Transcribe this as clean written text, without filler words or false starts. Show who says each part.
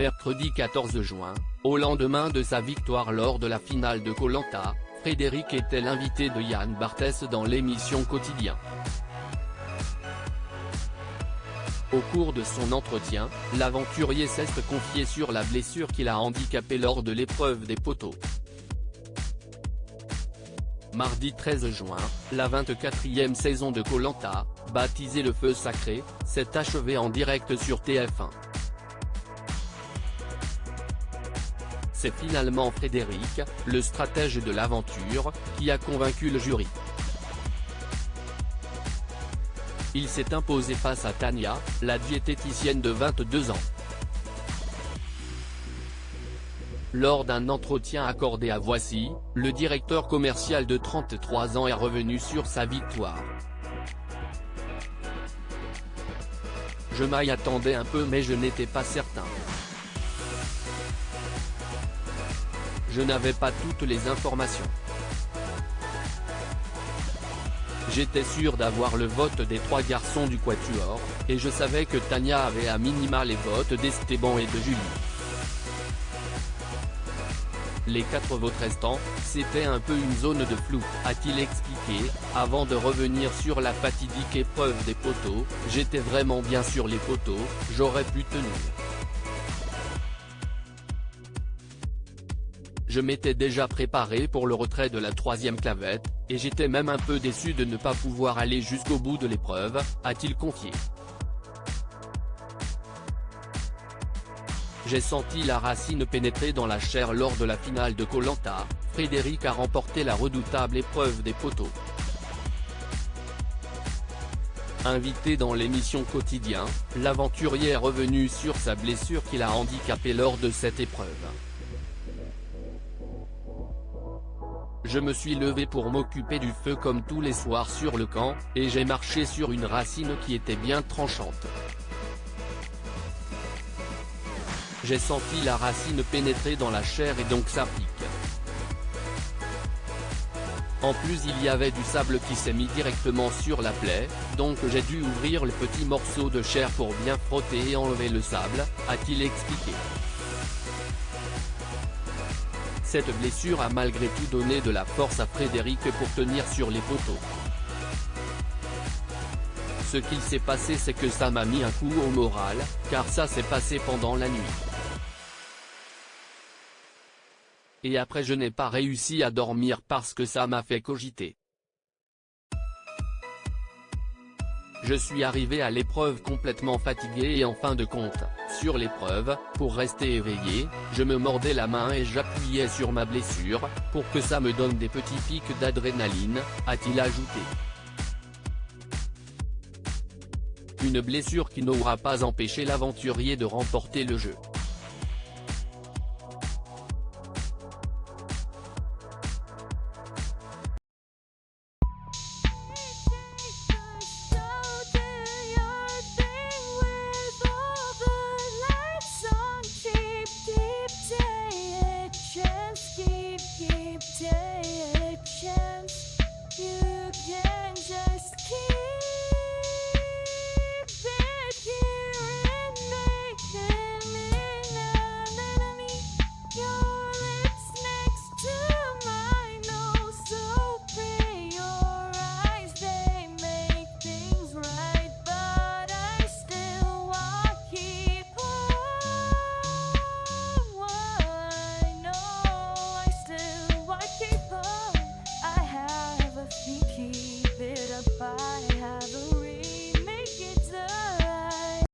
Speaker 1: Mercredi 14 juin, au lendemain de sa victoire lors de la finale de Koh Lanta, Frédéric était l'invité de Yann Barthès dans l'émission Quotidien. Au cours de son entretien, l'aventurier s'est confié sur la blessure qui l'a handicapé lors de l'épreuve des poteaux. Mardi 13 juin, la 24e saison de Koh Lanta, baptisée Le Feu Sacré, s'est achevée en direct sur TF1. C'est finalement Frédéric, le stratège de l'aventure, qui a convaincu le jury. Il s'est imposé face à Tania, la diététicienne de 22 ans. Lors d'un entretien accordé à Voici, le directeur commercial de 33 ans est revenu sur sa victoire. Je m'y attendais un peu mais je n'étais pas certain. Je n'avais pas toutes les informations. J'étais sûr d'avoir le vote des 3 garçons du Quatuor, et je savais que Tania avait à minima les votes d'Esteban et de Julie. Les 4 votes restants, c'était un peu une zone de flou, a-t-il expliqué, avant de revenir sur la fatidique épreuve des poteaux. J'étais vraiment bien sur les poteaux, j'aurais pu tenir. Je m'étais déjà préparé pour le retrait de la 3e clavette, et j'étais même un peu déçu de ne pas pouvoir aller jusqu'au bout de l'épreuve, a-t-il confié. J'ai senti la racine pénétrer dans la chair lors de la finale de Koh Lanta. Frédéric a remporté la redoutable épreuve des poteaux. Invité dans l'émission Quotidien, l'aventurier est revenu sur sa blessure qui l'a handicapé lors de cette épreuve. Je me suis levé pour m'occuper du feu comme tous les soirs sur le camp, et j'ai marché sur une racine qui était bien tranchante. J'ai senti la racine pénétrer dans la chair et donc ça pique. En plus il y avait du sable qui s'est mis directement sur la plaie, donc j'ai dû ouvrir le petit morceau de chair pour bien frotter et enlever le sable, a-t-il expliqué. Cette blessure a malgré tout donné de la force à Frédéric pour tenir sur les poteaux. Ce qu'il s'est passé c'est que ça m'a mis un coup au moral, car ça s'est passé pendant la nuit. Et après je n'ai pas réussi à dormir parce que ça m'a fait cogiter. Je suis arrivé à l'épreuve complètement fatigué et en fin de compte, sur l'épreuve, pour rester éveillé, je me mordais la main et j'appuyais sur ma blessure, pour que ça me donne des petits pics d'adrénaline, a-t-il ajouté. Une blessure qui n'aura pas empêché l'aventurier de remporter le jeu.